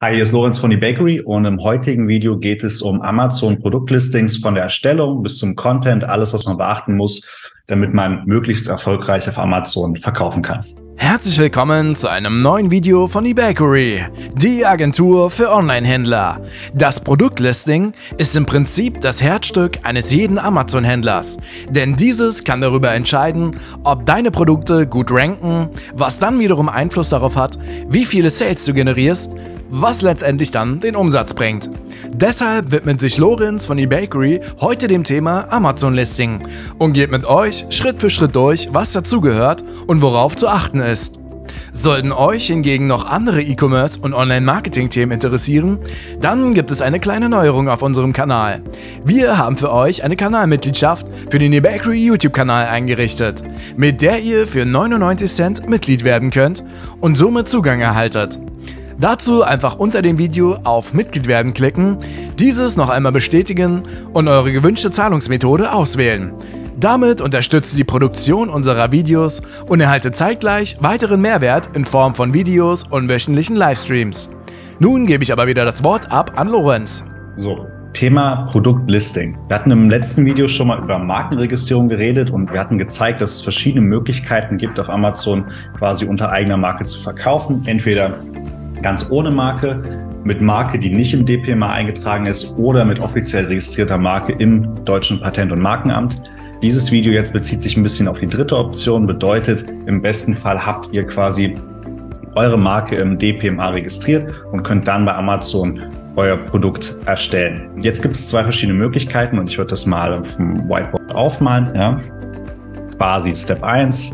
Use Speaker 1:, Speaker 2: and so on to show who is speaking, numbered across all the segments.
Speaker 1: Hi, hier ist Lorenz von eBakery und im heutigen Video geht es um Amazon Produktlistings von der Erstellung bis zum Content, alles, was man beachten muss, damit man möglichst erfolgreich auf Amazon verkaufen kann.
Speaker 2: Herzlich willkommen zu einem neuen Video von eBakery, die Agentur für Online-Händler. Das Produktlisting ist im Prinzip das Herzstück eines jeden Amazon-Händlers, denn dieses kann darüber entscheiden, ob deine Produkte gut ranken, was dann wiederum Einfluss darauf hat, wie viele Sales du generierst, was letztendlich dann den Umsatz bringt. Deshalb widmet sich Lorenz von eBakery heute dem Thema Amazon-Listing und geht mit euch Schritt für Schritt durch, was dazugehört und worauf zu achten ist. Sollten euch hingegen noch andere E-Commerce- und Online-Marketing-Themen interessieren, dann gibt es eine kleine Neuerung auf unserem Kanal. Wir haben für euch eine Kanalmitgliedschaft für den eBakery YouTube-Kanal eingerichtet, mit der ihr für 99 Cent Mitglied werden könnt und somit Zugang erhaltet. Dazu einfach unter dem Video auf Mitglied werden klicken, dieses noch einmal bestätigen und eure gewünschte Zahlungsmethode auswählen. Damit unterstützt ihr die Produktion unserer Videos und erhaltet zeitgleich weiteren Mehrwert in Form von Videos und wöchentlichen Livestreams. Nun gebe ich aber wieder das Wort ab an Lorenz.
Speaker 1: So, Thema Produktlisting. Wir hatten im letzten Video schon mal über Markenregistrierung geredet und wir hatten gezeigt, dass es verschiedene Möglichkeiten gibt, auf Amazon quasi unter eigener Marke zu verkaufen. Entweder ganz ohne Marke, mit Marke, die nicht im DPMA eingetragen ist oder mit offiziell registrierter Marke im Deutschen Patent- und Markenamt. Dieses Video jetzt bezieht sich ein bisschen auf die dritte Option, bedeutet, im besten Fall habt ihr quasi eure Marke im DPMA registriert und könnt dann bei Amazon euer Produkt erstellen. Jetzt gibt es zwei verschiedene Möglichkeiten und ich würde das mal auf dem Whiteboard aufmalen. Ja. Quasi Step 1,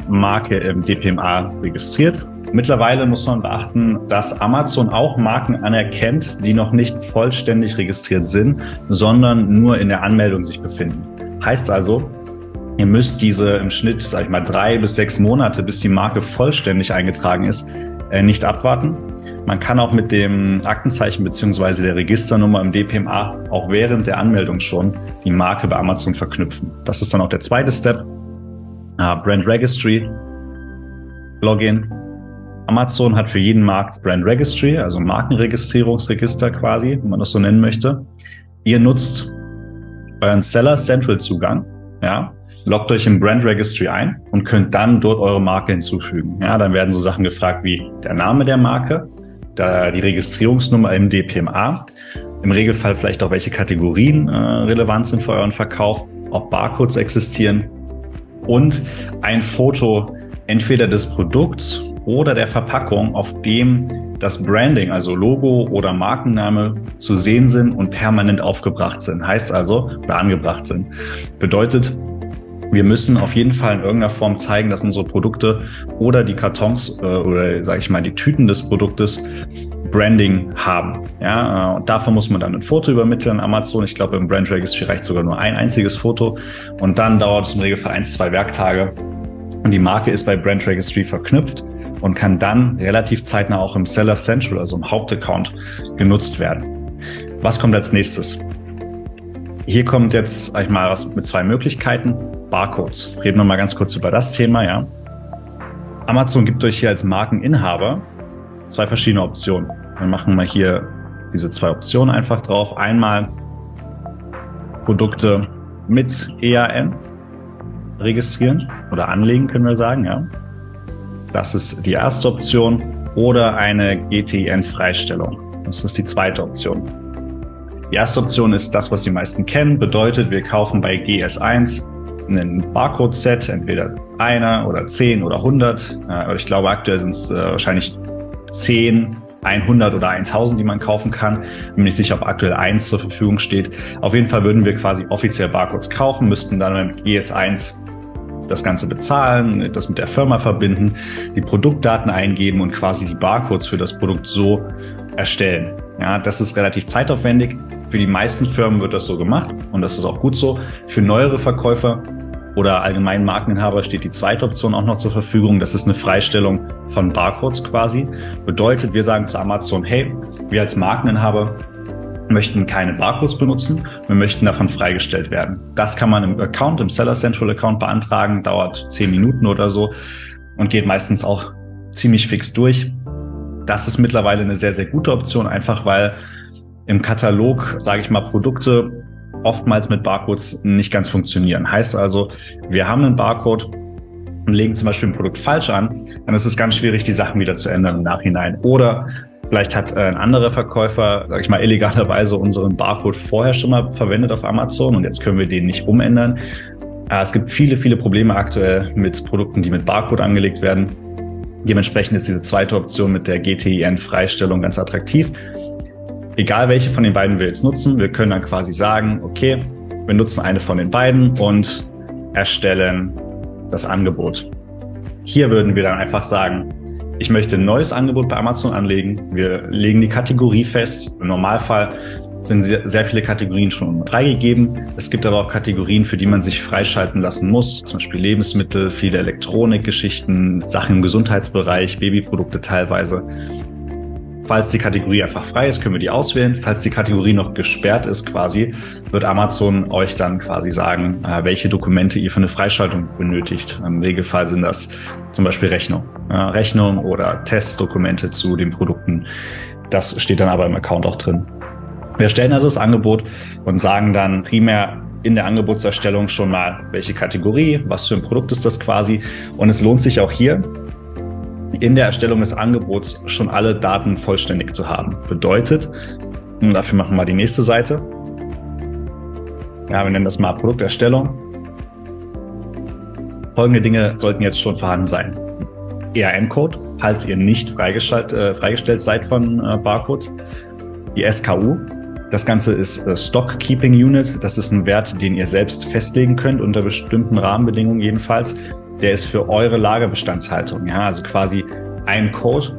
Speaker 1: Marke im DPMA registriert. Mittlerweile muss man beachten, dass Amazon auch Marken anerkennt, die noch nicht vollständig registriert sind, sondern nur in der Anmeldung sich befinden. Heißt also, ihr müsst diese im Schnitt, sag ich mal, 3 bis 6 Monate, bis die Marke vollständig eingetragen ist, nicht abwarten. Man kann auch mit dem Aktenzeichen bzw. der Registernummer im DPMA auch während der Anmeldung schon die Marke bei Amazon verknüpfen. Das ist dann auch der zweite Step. Brand Registry, Login. Amazon hat für jeden Markt Brand Registry, also Markenregistrierungsregister quasi, wenn man das so nennen möchte. Ihr nutzt euren Seller Central Zugang, ja, loggt euch im Brand Registry ein und könnt dann dort eure Marke hinzufügen. Ja, dann werden so Sachen gefragt wie der Name der Marke, die Registrierungsnummer im DPMA, im Regelfall vielleicht auch welche Kategorien relevant sind für euren Verkauf, ob Barcodes existieren und ein Foto entweder des Produkts oder der Verpackung, auf dem das Branding, also Logo oder Markenname zu sehen sind und permanent aufgebracht sind. Heißt also, oder angebracht sind. Bedeutet, wir müssen auf jeden Fall in irgendeiner Form zeigen, dass unsere Produkte oder die Kartons oder sage ich mal die Tüten des Produktes Branding haben. Ja, und davon muss man dann ein Foto übermitteln an Amazon. Ich glaube, im Brand Registry reicht sogar nur ein einziges Foto und dann dauert es im Regelfall 1-2 Werktage und die Marke ist bei Brand Registry verknüpft und kann dann relativ zeitnah auch im Seller Central, also im Hauptaccount, genutzt werden. Was kommt als nächstes? Hier kommt jetzt, sag ich mal, was mit 2 Möglichkeiten. Barcodes. Reden wir mal ganz kurz über das Thema, ja. Amazon gibt euch hier als Markeninhaber 2 verschiedene Optionen. Wir machen mal hier diese 2 Optionen einfach drauf. Einmal Produkte mit EAN registrieren oder anlegen, können wir sagen, ja. Das ist die erste Option oder eine GTIN-Freistellung. Das ist die zweite Option. Die erste Option ist das, was die meisten kennen. Bedeutet, wir kaufen bei GS1 einen Barcode-Set, entweder einer oder 10 oder 100. Ich glaube, aktuell sind es wahrscheinlich 10, 100 oder 1000, die man kaufen kann. Bin mir nicht sicher, ob aktuell 1 zur Verfügung steht. Auf jeden Fall würden wir quasi offiziell Barcodes kaufen, müssten dann mit GS1 das Ganze bezahlen, das mit der Firma verbinden, die Produktdaten eingeben und quasi die Barcodes für das Produkt so erstellen. Ja, das ist relativ zeitaufwendig. Für die meisten Firmen wird das so gemacht und das ist auch gut so. Für neuere Verkäufer oder allgemeinen Markeninhaber steht die zweite Option auch noch zur Verfügung. Das ist eine Freistellung von Barcodes quasi. Bedeutet, wir sagen zu Amazon, hey, wir als Markeninhaber möchten keine Barcodes benutzen, wir möchten davon freigestellt werden. Das kann man im Account, im Seller Central Account beantragen, dauert 10 Minuten oder so und geht meistens auch ziemlich fix durch. Das ist mittlerweile eine sehr, sehr gute Option, einfach weil im Katalog, sage ich mal, Produkte oftmals mit Barcodes nicht ganz funktionieren. Heißt also, wir haben einen Barcode und legen zum Beispiel ein Produkt falsch an, dann ist es ganz schwierig, die Sachen wieder zu ändern im Nachhinein. Oder vielleicht hat ein anderer Verkäufer, sage ich mal, illegalerweise unseren Barcode vorher schon mal verwendet auf Amazon und jetzt können wir den nicht umändern. Es gibt viele, viele Probleme aktuell mit Produkten, die mit Barcode angelegt werden. Dementsprechend ist diese zweite Option mit der GTIN-Freistellung ganz attraktiv. Egal welche von den beiden wir jetzt nutzen, wir können dann quasi sagen, okay, wir nutzen eine von den beiden und erstellen das Angebot. Hier würden wir dann einfach sagen, ich möchte ein neues Angebot bei Amazon anlegen. Wir legen die Kategorie fest. Im Normalfall sind sehr viele Kategorien schon freigegeben. Es gibt aber auch Kategorien, für die man sich freischalten lassen muss. Zum Beispiel Lebensmittel, viele Elektronikgeschichten, Sachen im Gesundheitsbereich, Babyprodukte teilweise. Falls die Kategorie einfach frei ist, können wir die auswählen. Falls die Kategorie noch gesperrt ist quasi, wird Amazon euch dann quasi sagen, welche Dokumente ihr für eine Freischaltung benötigt. Im Regelfall sind das zum Beispiel Rechnung oder Testdokumente zu den Produkten. Das steht dann aber im Account auch drin. Wir erstellen also das Angebot und sagen dann primär in der Angebotserstellung schon mal, welche Kategorie, was für ein Produkt ist das quasi. Und es lohnt sich auch hier, in der Erstellung des Angebots schon alle Daten vollständig zu haben. Bedeutet, und dafür machen wir die nächste Seite. Ja, wir nennen das mal Produkterstellung. Folgende Dinge sollten jetzt schon vorhanden sein. EAN-Code, falls ihr nicht freigestellt seid von Barcodes. Die SKU. Das Ganze ist Stock Keeping Unit. Das ist ein Wert, den ihr selbst festlegen könnt, unter bestimmten Rahmenbedingungen jedenfalls. Der ist für eure Lagerbestandshaltung. Ja, also quasi ein Code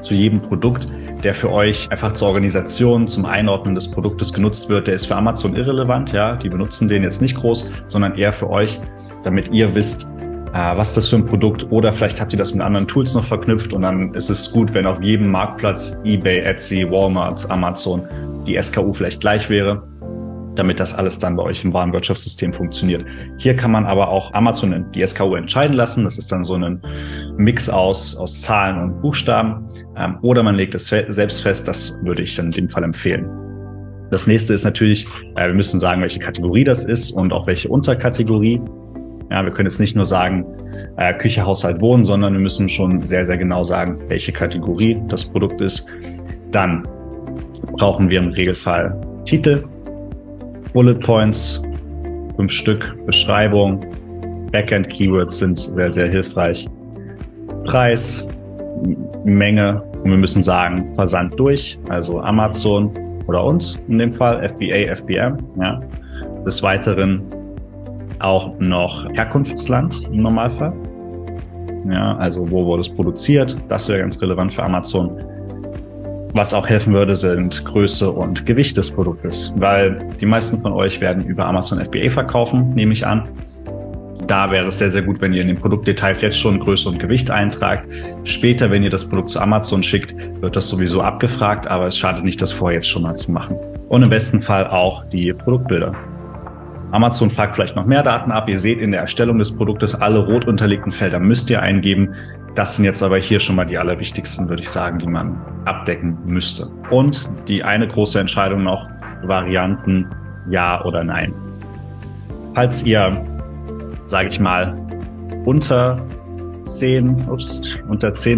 Speaker 1: zu jedem Produkt, der für euch einfach zur Organisation, zum Einordnen des Produktes genutzt wird. Der ist für Amazon irrelevant. Ja, die benutzen den jetzt nicht groß, sondern eher für euch, damit ihr wisst, was das für ein Produkt, oder vielleicht habt ihr das mit anderen Tools noch verknüpft und dann ist es gut, wenn auf jedem Marktplatz, eBay, Etsy, Walmart, Amazon, die SKU vielleicht gleich wäre, damit das alles dann bei euch im Warenwirtschaftssystem funktioniert. Hier kann man aber auch Amazon die SKU entscheiden lassen. Das ist dann so ein Mix aus Zahlen und Buchstaben. Oder man legt es selbst fest. Das würde ich dann in dem Fall empfehlen. Das nächste ist natürlich, wir müssen sagen, welche Kategorie das ist und auch welche Unterkategorie. Ja, wir können jetzt nicht nur sagen, Küche, Haushalt, Wohnen, sondern wir müssen schon sehr, sehr genau sagen, welche Kategorie das Produkt ist. Dann brauchen wir im Regelfall Titel, Bullet Points, 5 Stück, Beschreibung, Backend-Keywords sind sehr, sehr hilfreich. Preis, Menge und wir müssen sagen, Versand durch, also Amazon oder uns in dem Fall, FBA, FBM. Ja. Des Weiteren auch noch Herkunftsland im Normalfall. Ja, also wo wurde es produziert? Das wäre ganz relevant für Amazon. Was auch helfen würde, sind Größe und Gewicht des Produktes, weil die meisten von euch werden über Amazon FBA verkaufen, nehme ich an. Da wäre es sehr, sehr gut, wenn ihr in den Produktdetails jetzt schon Größe und Gewicht eintragt. Später, wenn ihr das Produkt zu Amazon schickt, wird das sowieso abgefragt, aber es schadet nicht, das vorher jetzt schon mal zu machen. Und im besten Fall auch die Produktbilder. Amazon fragt vielleicht noch mehr Daten ab. Ihr seht in der Erstellung des Produktes, alle rot unterlegten Felder müsst ihr eingeben. Das sind jetzt aber hier schon mal die allerwichtigsten, würde ich sagen, die man abdecken müsste. Und die eine große Entscheidung noch, Varianten ja oder nein. Falls ihr, sage ich mal, unter 10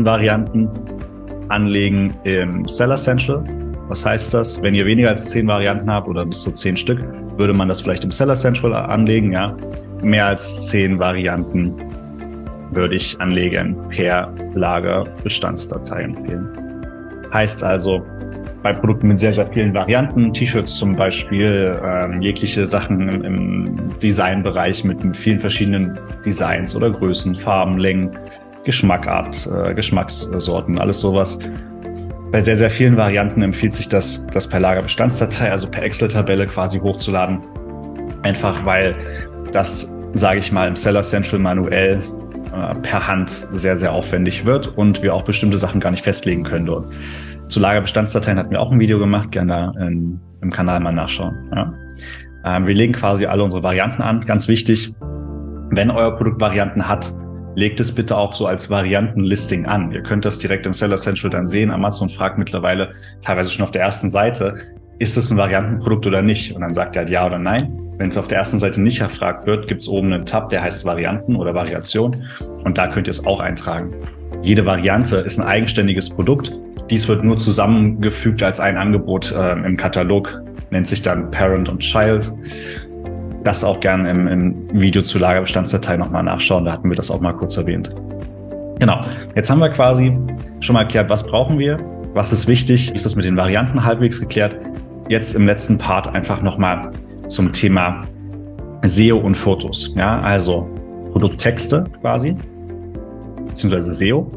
Speaker 1: Varianten anlegen im Seller Central. Was heißt das? Wenn ihr weniger als 10 Varianten habt oder bis zu 10 Stück, würde man das vielleicht im Seller Central anlegen. Ja? Mehr als 10 Varianten würde ich anlegen per Lagerbestandsdatei empfehlen. Heißt also, bei Produkten mit sehr, sehr vielen Varianten, T-Shirts zum Beispiel, jegliche Sachen im Designbereich mit vielen verschiedenen Designs oder Größen, Farben, Längen, Geschmackart, Geschmackssorten, alles sowas. Bei sehr, sehr vielen Varianten empfiehlt sich das per Lagerbestandsdatei, also per Excel-Tabelle quasi hochzuladen. Einfach weil das, sage ich mal, im Seller Central manuell per Hand sehr, sehr aufwendig wird und wir auch bestimmte Sachen gar nicht festlegen können dort. Zu Lagerbestandsdateien hatten wir auch ein Video gemacht, gerne da im Kanal mal nachschauen. Ja. Wir legen quasi alle unsere Varianten an. Ganz wichtig, wenn euer Produkt Varianten hat, legt es bitte auch so als Variantenlisting an. Ihr könnt das direkt im Seller Central dann sehen. Amazon fragt mittlerweile teilweise schon auf der ersten Seite, ist es ein Variantenprodukt oder nicht? Und dann sagt er halt ja oder nein. Wenn es auf der ersten Seite nicht erfragt wird, gibt es oben einen Tab, der heißt Varianten oder Variation. Und da könnt ihr es auch eintragen. Jede Variante ist ein eigenständiges Produkt. Dies wird nur zusammengefügt als ein Angebot im Katalog, nennt sich dann Parent und Child. Das auch gerne im Video zur Lagerbestandsdatei nochmal nachschauen, da hatten wir das auch mal kurz erwähnt. Genau, jetzt haben wir quasi schon mal erklärt, was brauchen wir, was ist wichtig, ist das mit den Varianten halbwegs geklärt. Jetzt im letzten Part einfach nochmal zum Thema SEO und Fotos. Ja, also Produkttexte quasi, beziehungsweise SEO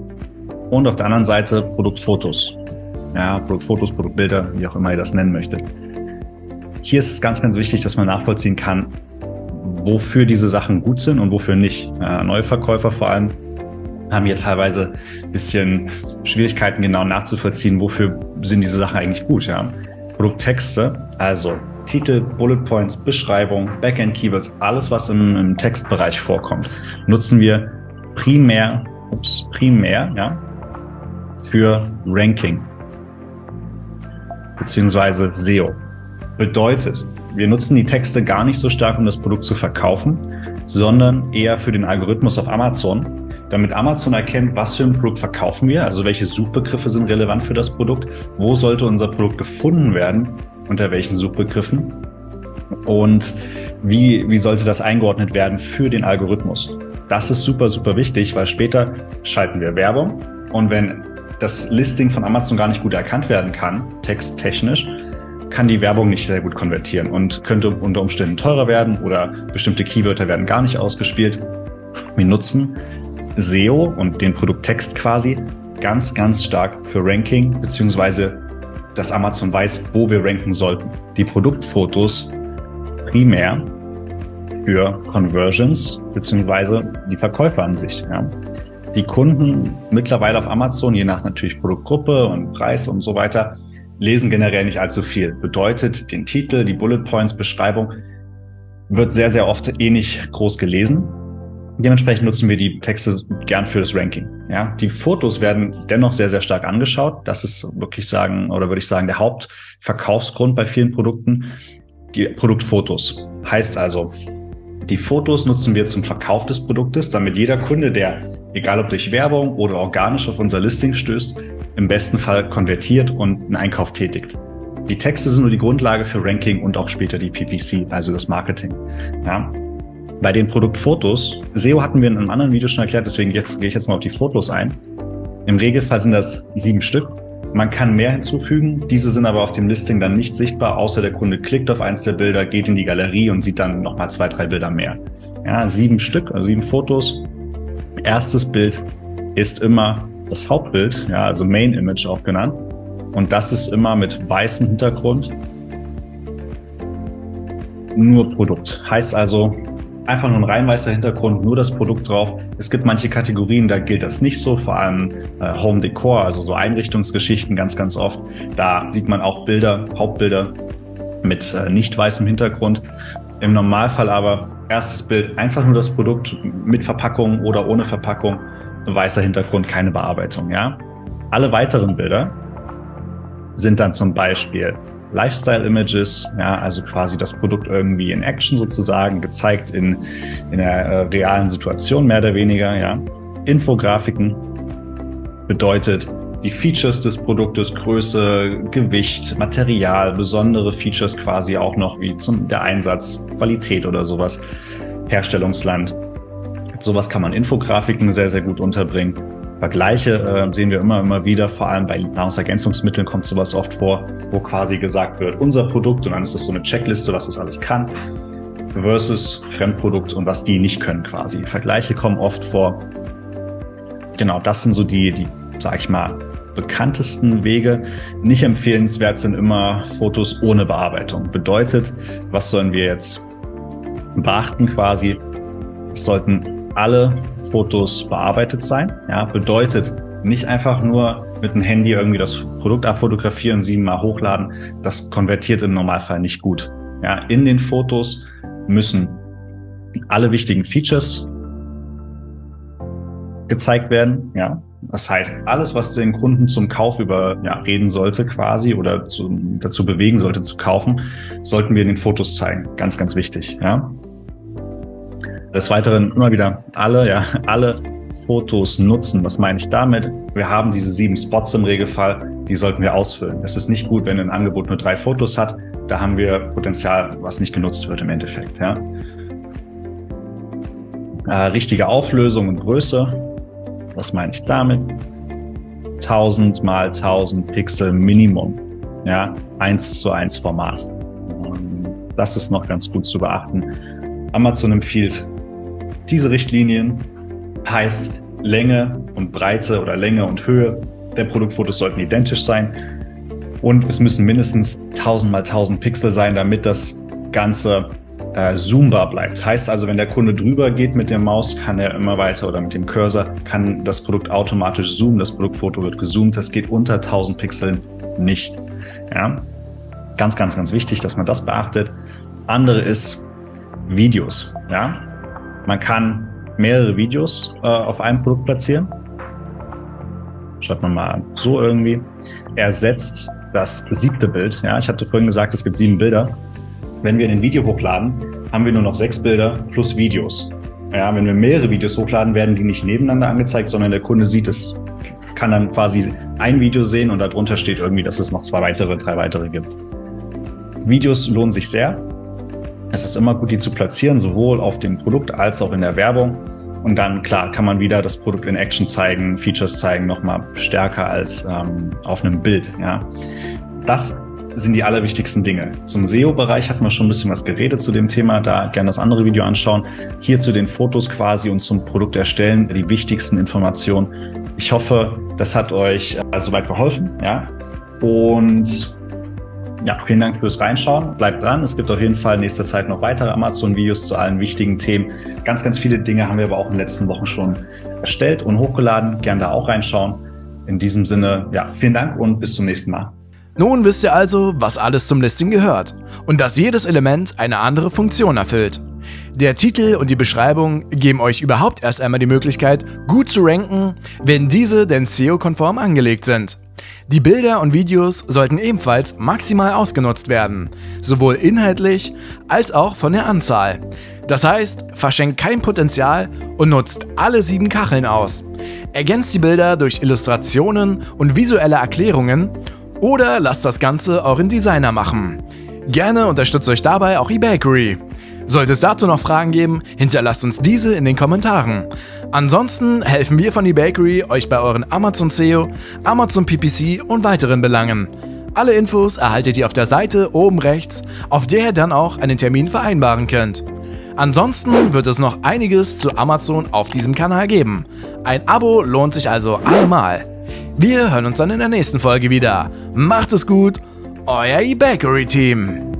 Speaker 1: und auf der anderen Seite Produktfotos. Ja, Produktfotos, Produktbilder, wie auch immer ihr das nennen möchtet. Hier ist es ganz, ganz wichtig, dass man nachvollziehen kann, wofür diese Sachen gut sind und wofür nicht. Neue Verkäufer vor allem haben hier teilweise ein bisschen Schwierigkeiten, genau nachzuvollziehen, wofür sind diese Sachen eigentlich gut. Ja? Produkttexte, also Titel, Bullet Points, Beschreibung, Backend-Keywords, alles, was im Textbereich vorkommt, nutzen wir primär ja, für Ranking beziehungsweise SEO. Bedeutet, wir nutzen die Texte gar nicht so stark, um das Produkt zu verkaufen, sondern eher für den Algorithmus auf Amazon, damit Amazon erkennt, was für ein Produkt verkaufen wir, also welche Suchbegriffe sind relevant für das Produkt, wo sollte unser Produkt gefunden werden, unter welchen Suchbegriffen und wie sollte das eingeordnet werden für den Algorithmus. Das ist super, super wichtig, weil später schalten wir Werbung und wenn das Listing von Amazon gar nicht gut erkannt werden kann, texttechnisch, kann die Werbung nicht sehr gut konvertieren und könnte unter Umständen teurer werden oder bestimmte Keywörter werden gar nicht ausgespielt. Wir nutzen SEO und den Produkttext quasi ganz, ganz stark für Ranking, beziehungsweise dass Amazon weiß, wo wir ranken sollten. Die Produktfotos primär für Conversions, beziehungsweise die Verkäufer an sich. Ja. Die Kunden mittlerweile auf Amazon, je nach natürlich Produktgruppe und Preis und so weiter, lesen generell nicht allzu viel. Bedeutet, den Titel, die Bullet Points, Beschreibung wird sehr, sehr oft nicht groß gelesen. Dementsprechend nutzen wir die Texte gern für das Ranking. Ja, die Fotos werden dennoch sehr, sehr stark angeschaut. Das ist wirklich würde ich sagen, der Hauptverkaufsgrund bei vielen Produkten. Die Produktfotos. Heißt also, die Fotos nutzen wir zum Verkauf des Produktes, damit jeder Kunde, der, egal ob durch Werbung oder organisch auf unser Listing stößt, im besten Fall konvertiert und einen Einkauf tätigt. Die Texte sind nur die Grundlage für Ranking und auch später die PPC, also das Marketing. Ja. Bei den Produktfotos, SEO hatten wir in einem anderen Video schon erklärt, deswegen gehe ich jetzt mal auf die Fotos ein. Im Regelfall sind das 7 Stück. Man kann mehr hinzufügen, diese sind aber auf dem Listing dann nicht sichtbar, außer der Kunde klickt auf eins der Bilder, geht in die Galerie und sieht dann nochmal 2, 3 Bilder mehr. Ja, 7 Stück, also 7 Fotos. Erstes Bild ist immer das Hauptbild, ja, also Main Image auch genannt. Und das ist immer mit weißem Hintergrund. Nur Produkt. Heißt also, einfach nur ein rein weißer Hintergrund, nur das Produkt drauf. Es gibt manche Kategorien, da gilt das nicht so, vor allem Home Decor, also so Einrichtungsgeschichten ganz, ganz oft. Da sieht man auch Bilder, Hauptbilder mit nicht weißem Hintergrund. Im Normalfall aber erstes Bild einfach nur das Produkt mit Verpackung oder ohne Verpackung, weißer Hintergrund, keine Bearbeitung. Ja? Alle weiteren Bilder sind dann zum Beispiel Lifestyle-Images, ja, also quasi das Produkt irgendwie in Action sozusagen, gezeigt in einer realen Situation mehr oder weniger, ja. Infografiken bedeutet die Features des Produktes, Größe, Gewicht, Material, besondere Features quasi auch noch, wie der Einsatz, Qualität oder sowas, Herstellungsland. Sowas kann man Infografiken sehr, sehr gut unterbringen. Vergleiche sehen wir immer wieder, vor allem bei Nahrungsergänzungsmitteln kommt sowas oft vor, wo quasi gesagt wird, unser Produkt, und dann ist das so eine Checkliste, was das alles kann, versus Fremdprodukt und was die nicht können quasi. Vergleiche kommen oft vor. Genau, das sind so die, sag ich mal, bekanntesten Wege. Nicht empfehlenswert sind immer Fotos ohne Bearbeitung. Bedeutet, was sollen wir jetzt beachten quasi? Es sollten alle Fotos bearbeitet sein. Ja, bedeutet nicht einfach nur mit dem Handy irgendwie das Produkt abfotografieren, 7-mal hochladen. Das konvertiert im Normalfall nicht gut. Ja, in den Fotos müssen alle wichtigen Features gezeigt werden. Ja, das heißt, alles, was den Kunden zum Kauf reden sollte quasi oder dazu bewegen sollte zu kaufen, sollten wir in den Fotos zeigen. Ganz, ganz wichtig. Ja. Des Weiteren immer wieder alle Fotos nutzen. Was meine ich damit? Wir haben diese 7 Spots im Regelfall, die sollten wir ausfüllen. Es ist nicht gut, wenn ein Angebot nur 3 Fotos hat. Da haben wir Potenzial, was nicht genutzt wird im Endeffekt. Ja. Richtige Auflösung und Größe. Was meine ich damit? 1000 mal 1000 Pixel Minimum. Ja, 1:1 Format. Das ist noch ganz gut zu beachten. Amazon empfiehlt diese Richtlinien, heißt Länge und Breite oder Länge und Höhe der Produktfotos sollten identisch sein und es müssen mindestens 1000 mal 1000 Pixel sein, damit das Ganze zoombar bleibt. Heißt also, wenn der Kunde drüber geht mit der Maus, kann er immer weiter oder mit dem Cursor kann das Produkt automatisch zoomen. Das Produktfoto wird gezoomt. Das geht unter 1000 Pixeln nicht. Ja? Ganz, ganz, ganz wichtig, dass man das beachtet. Andere ist Videos. Ja? Man kann mehrere Videos auf einem Produkt platzieren. Schaut man mal so irgendwie. Ersetzt das 7. Bild. Ja? Ich hatte vorhin gesagt, es gibt 7 Bilder. Wenn wir ein Video hochladen, haben wir nur noch 6 Bilder plus Videos. Ja, wenn wir mehrere Videos hochladen, werden die nicht nebeneinander angezeigt, sondern der Kunde sieht es, kann dann quasi ein Video sehen und darunter steht irgendwie, dass es noch 3 weitere gibt. Videos lohnen sich sehr. Es ist immer gut, die zu platzieren, sowohl auf dem Produkt als auch in der Werbung. Und dann, klar, kann man wieder das Produkt in Action zeigen, Features zeigen, nochmal stärker als auf einem Bild. Ja. Das sind die allerwichtigsten Dinge. Zum SEO-Bereich hatten wir schon ein bisschen was geredet zu dem Thema, da gerne das andere Video anschauen. Hier zu den Fotos quasi und zum Produkt erstellen, die wichtigsten Informationen. Ich hoffe, das hat euch soweit geholfen. Ja? Und ja, vielen Dank fürs Reinschauen. Bleibt dran. Es gibt auf jeden Fall in nächster Zeit noch weitere Amazon-Videos zu allen wichtigen Themen. Ganz, ganz viele Dinge haben wir aber auch in den letzten Wochen schon erstellt und hochgeladen. Gerne da auch reinschauen. In diesem Sinne, ja, vielen Dank und bis zum nächsten Mal.
Speaker 2: Nun wisst ihr also, was alles zum Listing gehört und dass jedes Element eine andere Funktion erfüllt. Der Titel und die Beschreibung geben euch überhaupt erst einmal die Möglichkeit, gut zu ranken, wenn diese denn SEO-konform angelegt sind. Die Bilder und Videos sollten ebenfalls maximal ausgenutzt werden, sowohl inhaltlich als auch von der Anzahl. Das heißt, verschenkt kein Potenzial und nutzt alle 7 Kacheln aus. Ergänzt die Bilder durch Illustrationen und visuelle Erklärungen oder lasst das Ganze euren Designer machen. Gerne unterstützt euch dabei auch eBakery. Sollte es dazu noch Fragen geben, hinterlasst uns diese in den Kommentaren. Ansonsten helfen wir von eBakery euch bei euren Amazon SEO, Amazon PPC und weiteren Belangen. Alle Infos erhaltet ihr auf der Seite oben rechts, auf der ihr dann auch einen Termin vereinbaren könnt. Ansonsten wird es noch einiges zu Amazon auf diesem Kanal geben. Ein Abo lohnt sich also allemal. Wir hören uns dann in der nächsten Folge wieder. Macht es gut, euer eBakery-Team.